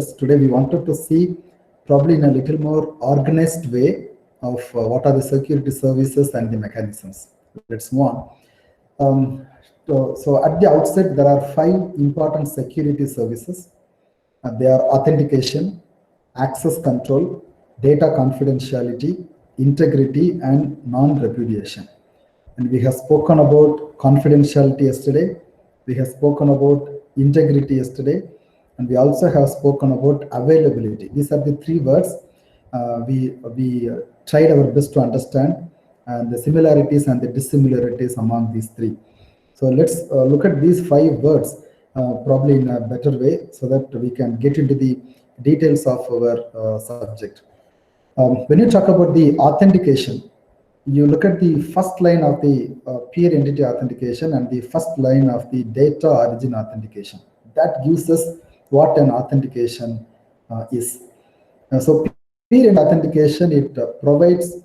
Today we wanted to see probably in a little more organized way of what are the security services and the mechanisms. Let's move on. So at the outset, there are 5 important security services. They are authentication, access control, data confidentiality, integrity, and non-repudiation. And we have spoken about confidentiality yesterday. We have spoken about integrity yesterday. And we also have spoken about availability. These are the 3 words we tried our best to understand and the similarities and the dissimilarities among these 3. So let's look at these 5 words probably in a better way so that we can get into the details of our subject. When you talk about the authentication, you look at the first line of the peer entity authentication and the first line of the data origin authentication. That gives us what an authentication is. So peer entity authentication, it provides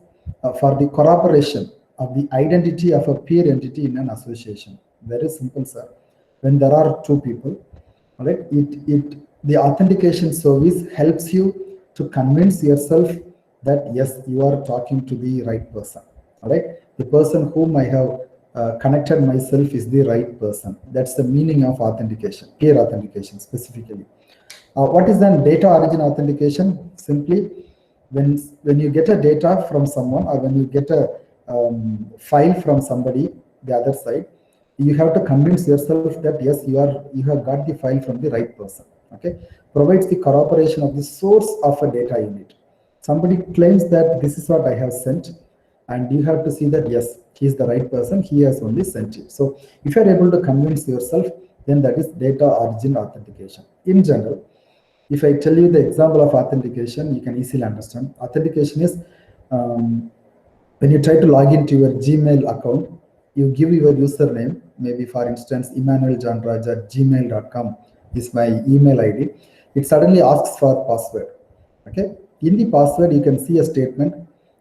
for the corroboration of the identity of a peer entity in an association. Very simple, sir. When there are 2 people, all right, the authentication service helps you to convince yourself that yes, you are talking to the right person. All right, the person whom I have connected myself is the right person. That's the meaning of authentication, peer authentication specifically. What is then data origin authentication? Simply, when you get a data from someone or when you get a file from somebody, the other side, you have to convince yourself that yes, you have got the file from the right person. Okay, provides the corroboration of the source of a data unit. Somebody claims that this is what I have sent, and you have to see that yes, he is the right person, he has only sent it. So if you are able to convince yourself, then that is data origin authentication. In general, if I tell you the example of authentication, you can easily understand. Authentication is when you try to log into your Gmail account, you give your username, maybe for instance, emmanueljanraj@gmail.com is my email ID. It suddenly asks for password. Okay, in the password, you can see a statement,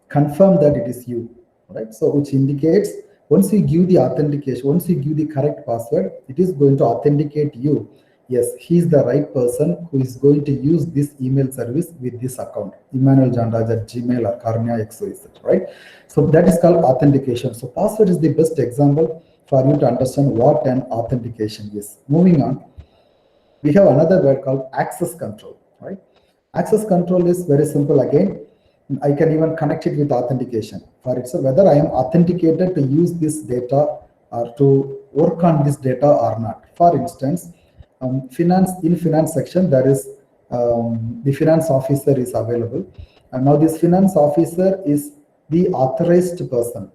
confirm that it is you, right? So which indicates once you give the authentication, once you give the correct password, it is going to authenticate you. Yes, he is the right person who is going to use this email service with this account, emmanueljanraj@gmail or Karnia XYZ, right? So that is called authentication. So password is the best example for you to understand what an authentication is. Moving on, we have another word called access control, right? Access control is very simple again. I can even connect it with authentication. For itself, whether I am authenticated to use this data or to work on this data or not. For instance, finance section, there is the finance officer is available, and now this finance officer is the authorized person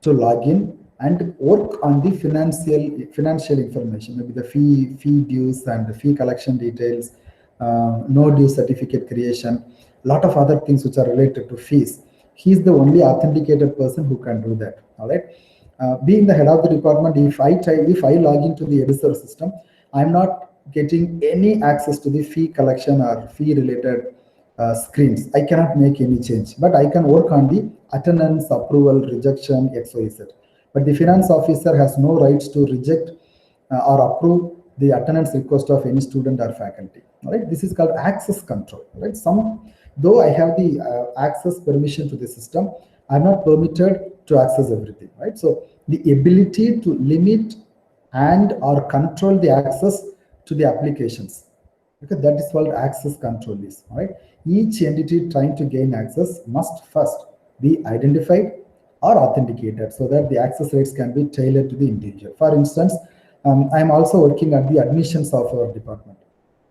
to log in and work on the financial information, maybe the fee dues and the fee collection details, no due certificate creation, lot of other things which are related to fees. He's the only authenticated person who can do that. All right. Being the head of the department, if I log into the Editor system, I'm not getting any access to the fee collection or fee related screens. I cannot make any change, but I can work on the attendance, approval, rejection, XYZ. But the finance officer has no rights to reject or approve the attendance request of any student or faculty. All right, this is called access control. Right, though I have the access permission to the system, I'm not permitted to access everything. Right, so the ability to limit and or control the access to the applications, because that is what access control is. Right, each entity trying to gain access must first be identified or authenticated so that the access rates can be tailored to the individual. For instance, I'm also working at the admissions of our department,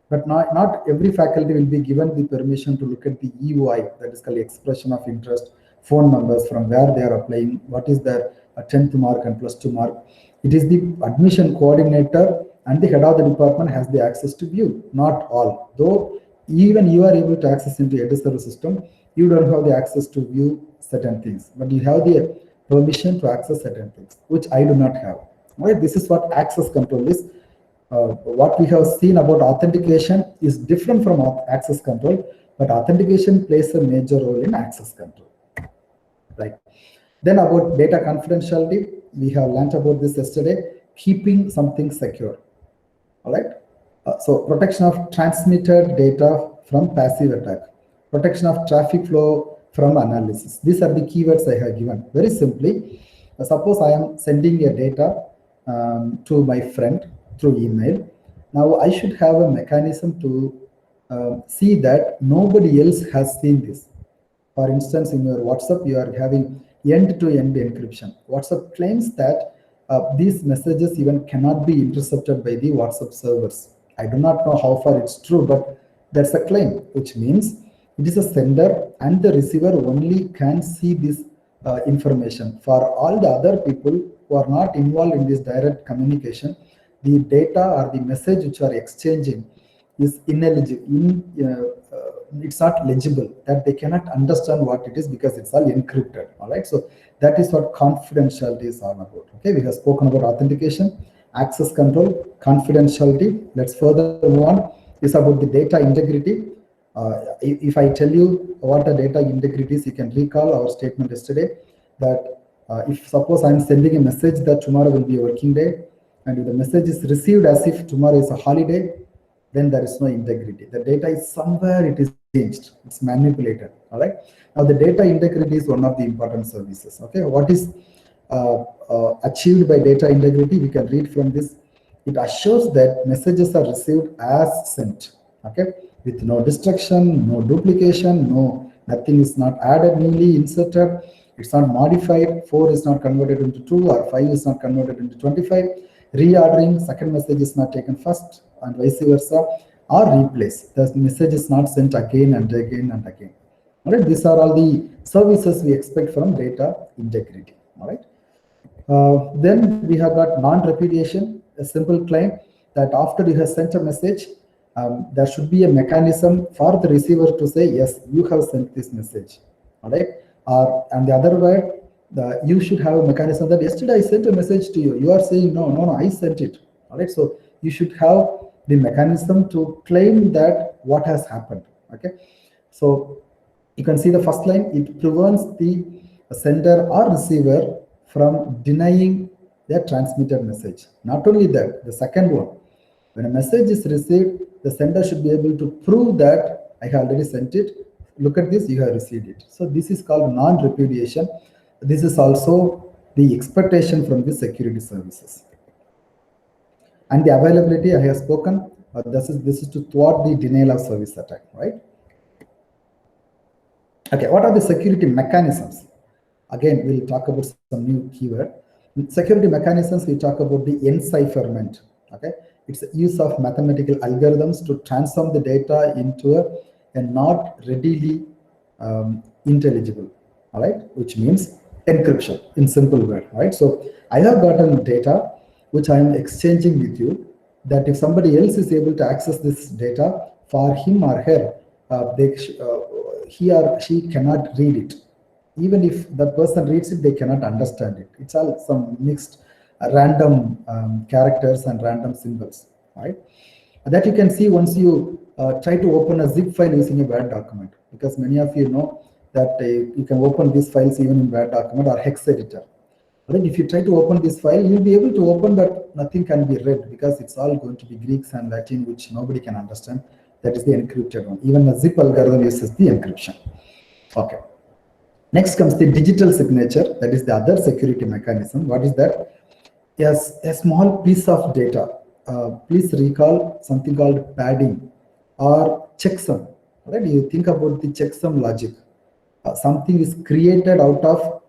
but not every faculty will be given the permission to look at the EOI, that is called expression of interest, phone numbers, from where they are applying, what is their 10th mark and +2 mark. It is the admission coordinator and the head of the department has the access to view, not all. Though even you are able to access into Editor system, you don't have the access to view certain things, but you have the permission to access certain things, which I do not have. Right? This is what access control is. What we have seen about authentication is different from access control, but authentication plays a major role in access control. Right. Then about data confidentiality, we have learned about this yesterday, keeping something secure. All right. So protection of transmitted data from passive attack, protection of traffic flow from analysis. These are the keywords I have given. Very simply, suppose I am sending a data to my friend through email. Now I should have a mechanism to see that nobody else has seen this. For instance, in your WhatsApp, you are having end-to-end encryption. WhatsApp claims that these messages even cannot be intercepted by the WhatsApp servers. I do not know how far it's true, but that's a claim, which means it is a sender and the receiver only can see this information. For all the other people who are not involved in this direct communication, the data or the message which are exchanging is ineligible, it's not legible, that they cannot understand what it is because it's all encrypted. All right, so that is what confidentiality is all about. Okay, we have spoken about authentication, access control, confidentiality. Let's further move on. Is about the data integrity. If I tell you what a data integrity is, you can recall our statement yesterday that if suppose I'm sending a message that tomorrow will be a working day, and if the message is received as if tomorrow is a holiday, then there is no integrity. The data is somewhere, it is changed, it's manipulated. All right. Now the data integrity is one of the important services. Okay, what is achieved by data integrity? We can read from this. It assures that messages are received as sent. Okay, with no destruction, no duplication, nothing is not added, newly inserted. It's not modified. 4 is not converted into 2, or 5 is not converted into 25. Reordering, second message is not taken first, and vice versa, or replace. The message is not sent again and again and again. All right, these are all the services we expect from data integrity. All right. Then we have got non-repudiation, a simple claim that after you have sent a message, there should be a mechanism for the receiver to say, yes, you have sent this message. All right. Or and the other way, you should have a mechanism that yesterday I sent a message to you. You are saying, no, I sent it. All right. So you should have the mechanism to claim that what has happened. Okay. So you can see the first line, it prevents the sender or receiver from denying their transmitted message. Not only that, the second one, when a message is received, the sender should be able to prove that I have already sent it. Look at this, you have received it. So this is called non-repudiation. This is also the expectation from the security services. And the availability I have spoken, this is to thwart the denial of service attack, right? Okay, what are the security mechanisms? Again, we'll talk about some new keyword. In security mechanisms, we talk about the encipherment. Okay, it's the use of mathematical algorithms to transform the data into a not readily intelligible. All right, which means encryption in simple word. Right. So I have gotten data which I am exchanging with you. That if somebody else is able to access this data, for him or her, he or she cannot read it. Even if the person reads it, they cannot understand it. It's all some mixed random characters and random symbols, right? That you can see once you try to open a zip file using a Word document, because many of you know that you can open these files even in Word document or hex editor. Right? If you try to open this file, you'll be able to open, but nothing can be read because it's all going to be Greeks and Latin, which nobody can understand. That is the encrypted one. Even a zip algorithm uses the encryption. Okay. Next comes the digital signature. That is the other security mechanism. What is that? Yes, a small piece of data. Please recall something called padding or checksum. Right? You think about the checksum logic. Something is created out of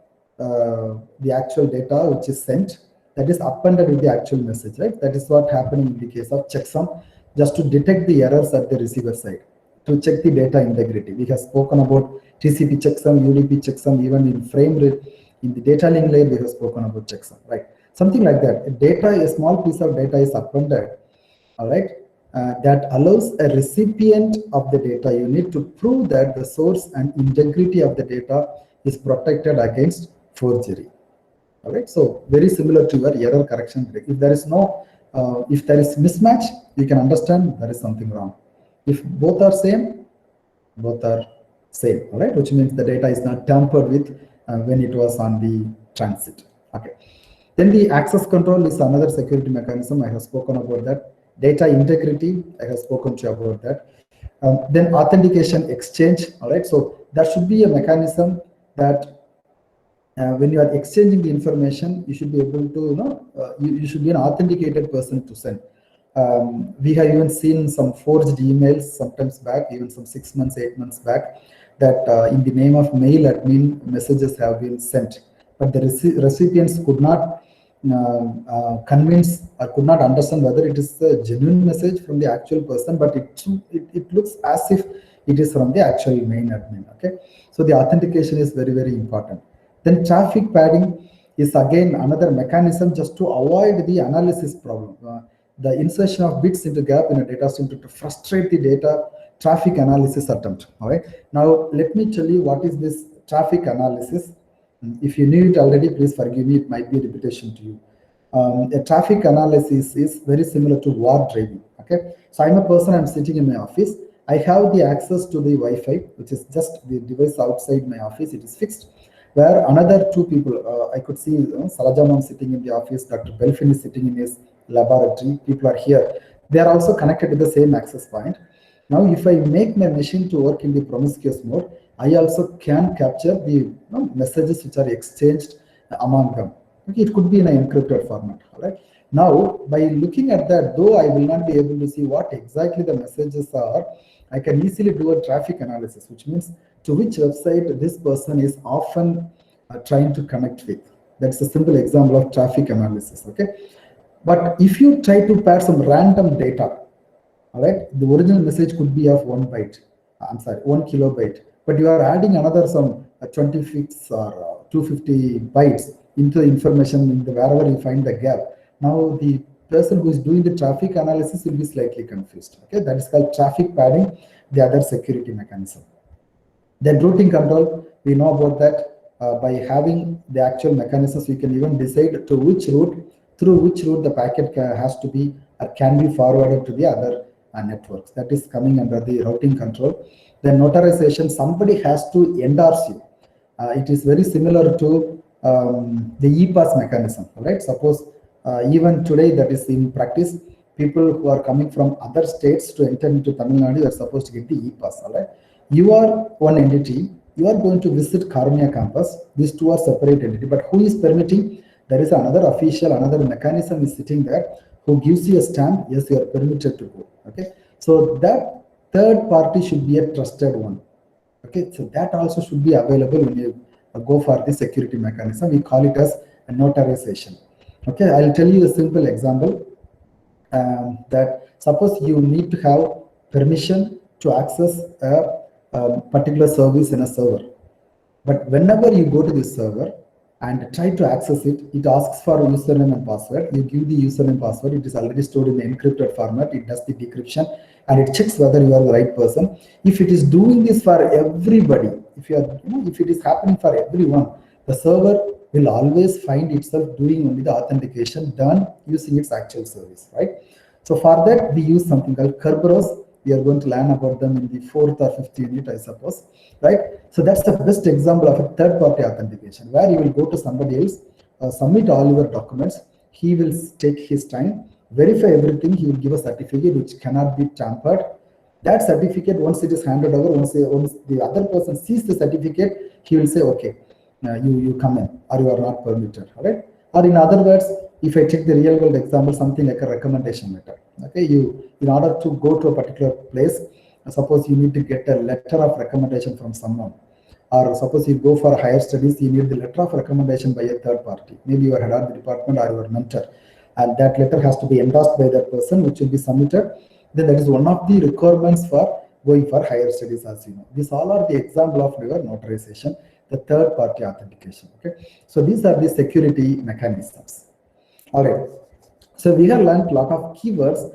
the actual data which is sent, that is appended with the actual message, right? That is what happening in the case of checksum, just to detect the errors at the receiver side, to check the data integrity. We have spoken about TCP checksum, UDP checksum, even in frame rate, in the data link layer, we have spoken about checksum, right? Something like that. A small piece of data is appended, all right? That allows a recipient of the data unit to prove that the source and integrity of the data is protected against forgery. All right, so very similar to your error correction. If there is no, if there is mismatch, you can understand there is something wrong. If both are same, both are same. All right, which means the data is not tampered with when it was on the transit. Okay. Then the access control is another security mechanism. I have spoken about that. Data integrity, I have spoken to you about that. Then authentication exchange, all right? So there should be a mechanism that when you are exchanging the information, you should be able to, you should be an authenticated person to send. We have even seen some forged emails sometimes back, even some 6 months, 8 months back, that in the name of mail admin, messages have been sent, but the recipients could not convince or could not understand whether it is a genuine message from the actual person, but it looks as if it is from the actual main admin. Okay, so the authentication is very, very important. Then traffic padding is again another mechanism just to avoid the analysis problem. The insertion of bits into gap in a data stream to frustrate the data traffic analysis attempt. All right. Now let me tell you what is this traffic analysis. If you knew it already, please forgive me. It might be a repetition to you. A traffic analysis is very similar to war driving. Okay. So I'm a person. I'm sitting in my office. I have the access to the Wi-Fi, which is just the device outside my office. It is fixed. Where another two people, I could see Salajamam sitting in the office, Dr. Belfin is sitting in his laboratory, people are here. They are also connected to the same access point. Now, if I make my machine to work in the promiscuous mode, I also can capture the messages which are exchanged among them. Okay, it could be in an encrypted format. All right. Now, by looking at that, though I will not be able to see what exactly the messages are, I can easily do a traffic analysis, which means to which website this person is often trying to connect with. That's a simple example of traffic analysis. Okay, but if you try to pair some random data, all right, the original message could be of 1 byte. I'm sorry, 1 kilobyte, but you are adding another some 26 or 250 bytes into the information in the wherever you find the gap. Now the person who is doing the traffic analysis will be slightly confused. Okay, that is called traffic padding, the other security mechanism. Then routing control, we know about that. By having the actual mechanisms, we can even decide to which route, through which route the packet has to be or can be forwarded to the other networks. That is coming under the routing control. Then notarization, somebody has to endorse you. It is very similar to the e-pass mechanism, right? Suppose even today that is in practice, people who are coming from other states to enter into Tamil Nadu are supposed to get the e-pass, all right? You are one entity, you are going to visit Karunya campus, these two are separate entity, but who is permitting? There is another official, another mechanism is sitting there who gives you a stamp, yes, you are permitted to go, okay? So that third party should be a trusted one, okay? So that also should be available when you go for the security mechanism. We call it as a notarization, okay? I'll tell you a simple example that suppose you need to have permission to access a particular service in a server. But whenever you go to this server and try to access it, it asks for username and password. You give the username and password. It is already stored in the encrypted format. It does the decryption and it checks whether you are the right person. If it is doing this for everybody, if you are, if it is happening for everyone, the server will always find itself doing only the authentication done using its actual service, right? So for that, we use something called Kerberos. We are going to learn about them in the 4th or 5th unit, I suppose, right? So that's the best example of a third-party authentication, where you will go to somebody else, submit all your documents. He will take his time, verify everything. He will give a certificate which cannot be tampered. That certificate, once it is handed over, once the other person sees the certificate, he will say, okay, you come in, or you are not permitted, all right? Or in other words, if I take the real world example, something like a recommendation letter, okay, in order to go to a particular place, suppose you need to get a letter of recommendation from someone, or suppose you go for higher studies, you need the letter of recommendation by a third party, maybe your head of the department or your mentor, and that letter has to be endorsed by that person, which will be submitted. Then that is one of the requirements for going for higher studies, as you know. These all are the example of your notarization, the third party authentication. Okay, so these are the security mechanisms. All right, so we have learned a lot of keywords.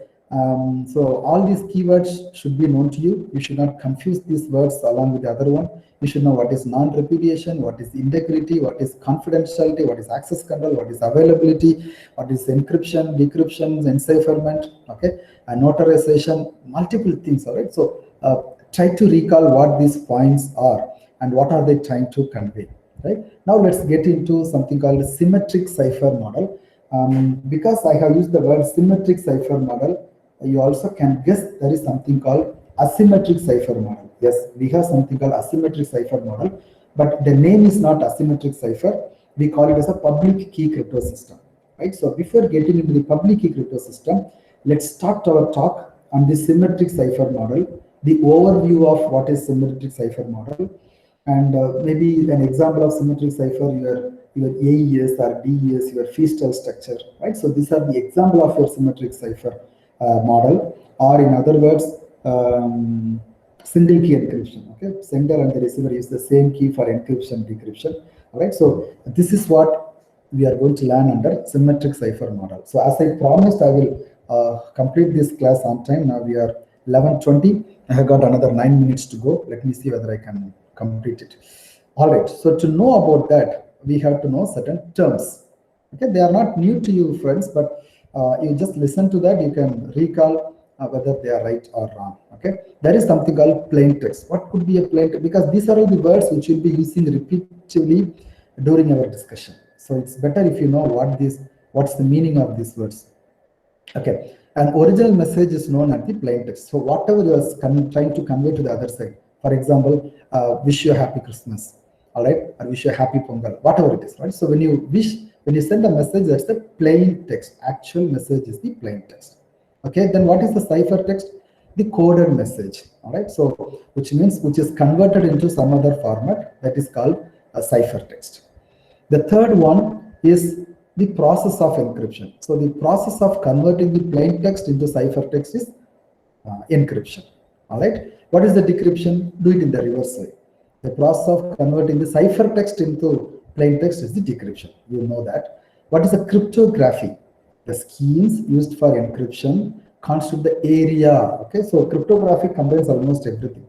So all these keywords should be known to you. You should not confuse these words along with the other one. You should know what is non-repudiation, what is integrity, what is confidentiality, what is access control, what is availability, what is encryption, decryption, encipherment, okay, and notarization, multiple things. All right, so try to recall what these points are and what are they trying to convey. Right now, let's get into something called symmetric cipher model. Because I have used the word symmetric cipher model, you also can guess there is something called asymmetric cipher model. Yes, we have something called asymmetric cipher model, but the name is not asymmetric cipher. We call it as a public key crypto system, right? So before getting into the public key crypto system, let's start our talk on the symmetric cipher model, the overview of what is symmetric cipher model, and maybe an example of symmetric cipher, your AES or DES, your feastal structure, right? So these are the example of your symmetric cipher model, or in other words, single key encryption. Okay, sender and the receiver use the same key for encryption, decryption. All right, so this is what we are going to learn under symmetric cipher model. So as I promised, I will complete this class on time. Now we are 11:20. I have got another 9 minutes to go. Let me see whether I can complete it. All right, so to know about that, we have to know certain terms. Okay, they are not new to you, friends, but you just listen to that, you can recall whether they are right or wrong. Okay, there is something called plain text. What could be a plain text? Because these are all the words which you'll be using repeatedly during our discussion. So it's better if you know what's the meaning of these words. Okay, an original message is known as the plain text. So whatever you are trying to convey to the other side, for example, wish you a happy Christmas, all right, or wish you a happy Pongal, whatever it is, right? So when you send a message, that's the plain text. Actual message is the plain text. Okay, then what is the cipher text? The coded message, all right? So which is converted into some other format, that is called a cipher text. The third one is the process of encryption. So the process of converting the plain text into cipher text is encryption. All right. What is the decryption? Do it in the reverse way. The process of converting the cipher text into plain text is the decryption. You know that. What is the cryptography? The schemes used for encryption constitute the area. Okay. So cryptography combines almost everything.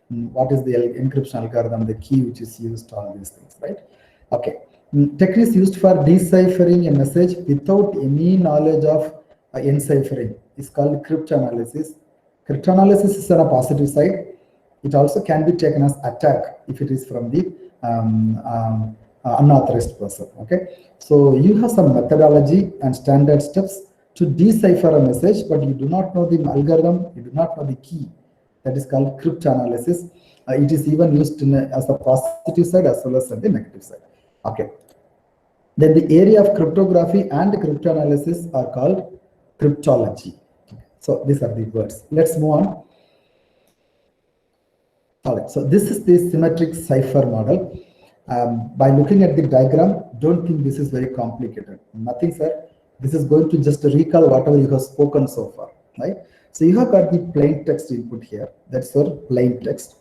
What is the encryption algorithm, the key which is used, all these things, right? Okay. Techniques used for deciphering a message without any knowledge of enciphering is called cryptanalysis. Cryptanalysis is on a positive side. It also can be taken as attack if it is from the unauthorized person. Okay, so you have some methodology and standard steps to decipher a message, but you do not know the algorithm, you do not know the key. That is called cryptanalysis. It is even used as a positive side as well as on the negative side. Okay. Then the area of cryptography and cryptanalysis are called cryptology. So these are the words. Let's move on. All right. So this is the symmetric cipher model. By looking at the diagram, don't think this is very complicated. Nothing, sir. This is going to just recall whatever you have spoken so far, right? So you have got the plain text input here. That's your plain text.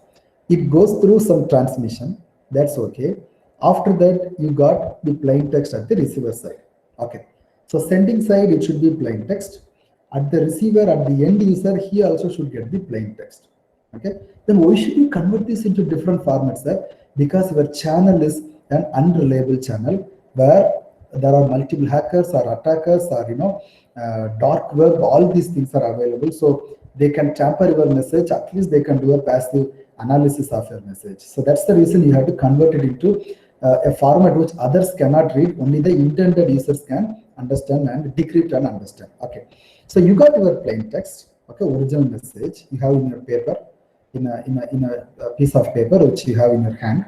It goes through some transmission. That's okay. After that, you got the plain text at the receiver side. Okay. So sending side, it should be plain text. At the receiver, at the end user, he also should get the plain text. Okay. Then why should you convert this into different formats, sir? Because your channel is an unreliable channel where there are multiple hackers or attackers or dark web. All these things are available, so they can tamper your message. At least they can do a passive analysis of your message. So that's the reason you have to convert it into a format which others cannot read. Only the intended users can understand and decrypt and understand. Okay, so you got your plain text. Okay, original message you have in your paper, in a piece of paper which you have in your hand.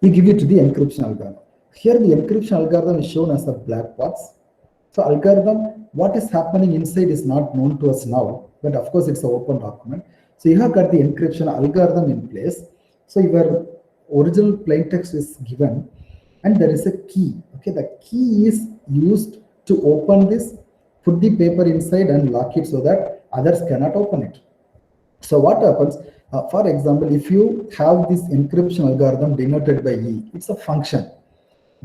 You give it to the encryption algorithm. Here the encryption algorithm is shown as a black box. So algorithm, what is happening inside is not known to us now, but of course it's an open document. So you have got the encryption algorithm in place. So your original plain text is given and there is a key. Okay, the key is used to open this, put the paper inside and lock it so that others cannot open it. So what happens? For example, if you have this encryption algorithm denoted by E, it's a function.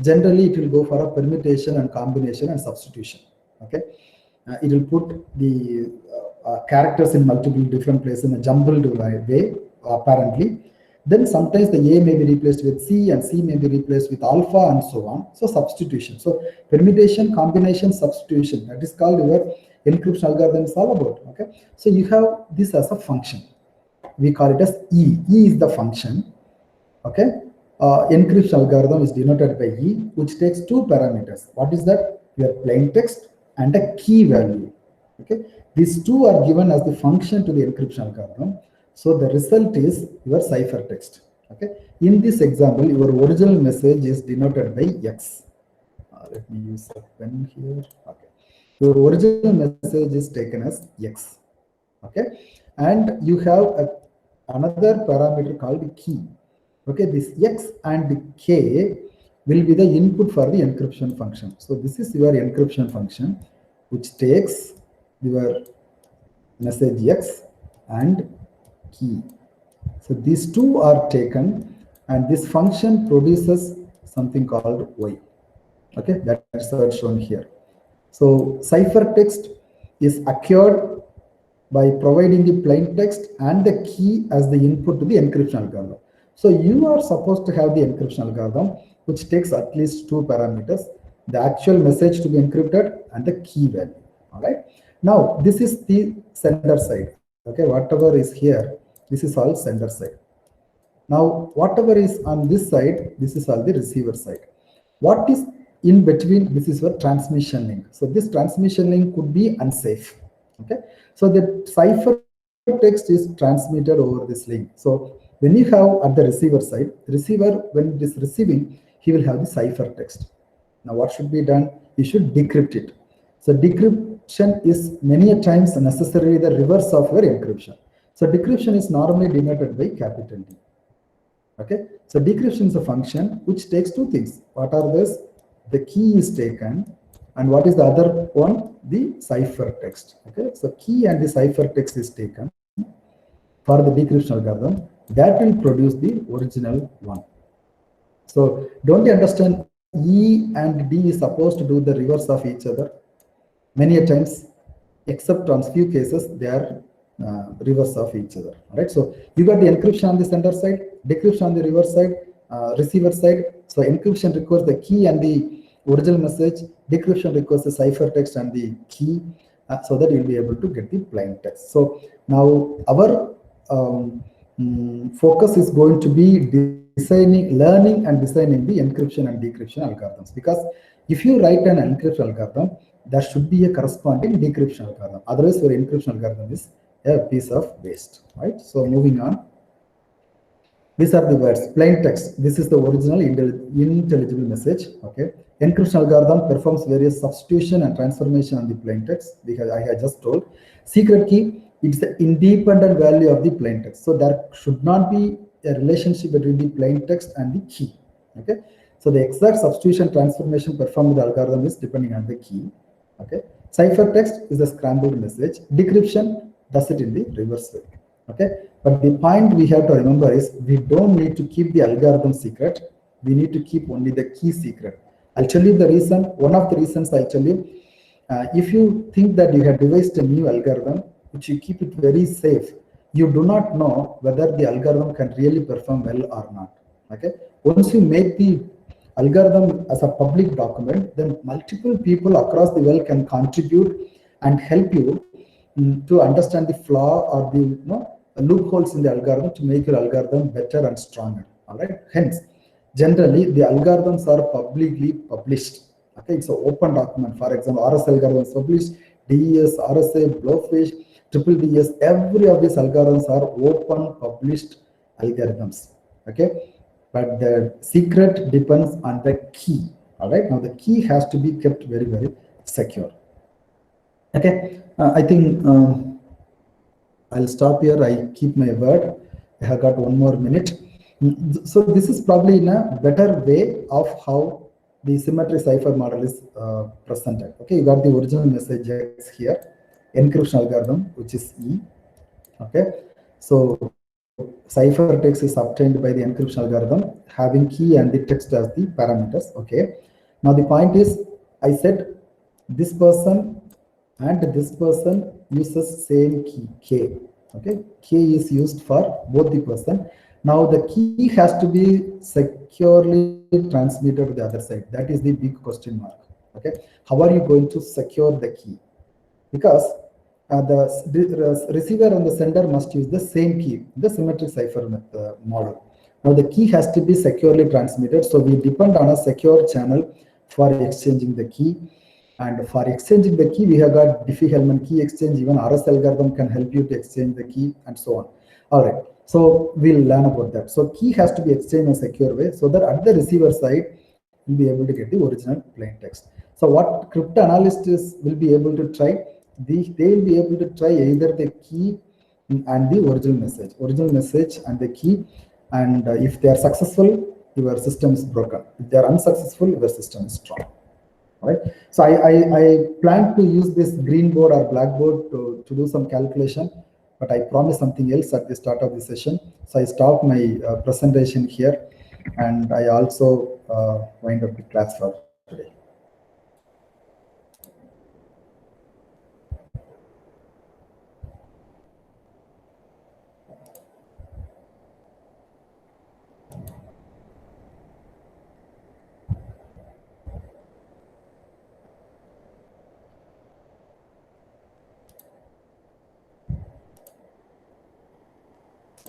Generally, it will go for a permutation and combination and substitution. Okay, it will put the characters in multiple different places in a jumbled way, apparently. Then sometimes the A may be replaced with C and C may be replaced with alpha and so on. So substitution. So permutation, combination, substitution. That is called your encryption algorithm is all about. Okay, so you have this as a function. We call it as E. E is the function. Okay. Encryption algorithm is denoted by E, which takes two parameters. What is that? Your plain text and a key value. Okay, these two are given as the function to the encryption algorithm. So the result is your ciphertext. Okay, in this example, your original message is denoted by X. Let me use a pen here. Okay, your original message is taken as X. Okay, and you have another parameter called key. Okay, this X and K will be the input for the encryption function. So this is your encryption function, which takes your message X and key. So these two are taken, and this function produces something called Y. Okay, that's shown here. So ciphertext is acquired by providing the plain text and the key as the input to the encryption algorithm. So you are supposed to have the encryption algorithm, which takes at least two parameters, the actual message to be encrypted and the key value. All right. Now, this is the sender side. Okay, whatever is here, this is all sender side. Now, whatever is on this side, this is all the receiver side. What is in between? This is your transmission link. So this transmission link could be unsafe. Okay, so the ciphertext is transmitted over this link. So when you have at the receiver side, receiver, when it is receiving, he will have the ciphertext. Now what should be done? You should decrypt it. So decryption is many a times necessarily the reverse of your encryption. So decryption is normally denoted by capital D. Okay, so decryption is a function which takes two things. What are those? The key is taken, and what is the other one? The ciphertext. Okay, so key and the ciphertext is taken for the decryption algorithm. That will produce the original one. So don't you understand? E and D is supposed to do the reverse of each other. Many a times, except on few cases, they are reverse of each other. All right. So you got the encryption on the sender side, decryption on the reverse side, receiver side. So encryption requires the key and the original message. Decryption requires the ciphertext and the key, so that you'll be able to get the plain text. So now our focus is going to be learning and designing the encryption and decryption algorithms. Because if you write an encryption algorithm, there should be a corresponding decryption algorithm. Otherwise, your encryption algorithm is a piece of waste, right? So moving on. These are the words. Plain text. This is the original intelligible message. Okay. Encryption algorithm performs various substitution and transformation on the plain text, because I have just told. Secret key, it's the independent value of the plain text. So there should not be a relationship between the plain text and the key. Okay. So the exact substitution transformation performed with the algorithm is depending on the key. Okay. Ciphertext is a scrambled message. Decryption does it in the reverse way. Okay. But the point we have to remember is we don't need to keep the algorithm secret. We need to keep only the key secret. I'll tell you the reason. One of the reasons I'll tell you, if you think that you have devised a new algorithm, which you keep it very safe, you do not know whether the algorithm can really perform well or not. Okay. Once you make the algorithm as a public document, then multiple people across the world can contribute and help you to understand the flaw or the loopholes in the algorithm to make your algorithm better and stronger. All right. Hence, generally the algorithms are publicly published. Okay, it's an open document. For example, RSA algorithm is published, DES, RSA, Blowfish, Triple DS. Every of these algorithms are open published algorithms. Okay, but the secret depends on the key. All right. Now the key has to be kept very, very secure. Okay, I think I'll stop here. I keep my word. I have got 1 more minute. So this is probably in a better way of how the symmetry cipher model is presented. Okay, you got the original message X here, encryption algorithm, which is E. Okay, so ciphertext is obtained by the encryption algorithm, having key and the text as the parameters. Okay, now the point is, I said this person and this person uses same key K. Okay, K is used for both the person. Now the key has to be securely transmitted to the other side. That is the big question mark. Okay, how are you going to secure the key? Because the receiver and the sender must use the same key, the symmetric cipher model. Now the key has to be securely transmitted, so we depend on a secure channel for exchanging the key. And for exchanging the key, we have got Diffie-Hellman key exchange. Even RS algorithm can help you to exchange the key and so on. All right, so we'll learn about that. So key has to be exchanged in a secure way so that at the receiver side, you'll be able to get the original plain text. So what cryptanalysts will be able to try, they will be able to try either the key and the original message and the key. And if they are successful, your system is broken. If they are unsuccessful, your system is strong. Right. So I plan to use this green board or blackboard to do some calculation, but I promised something else at the start of the session. So I stop my presentation here, and I also wind up the class for today.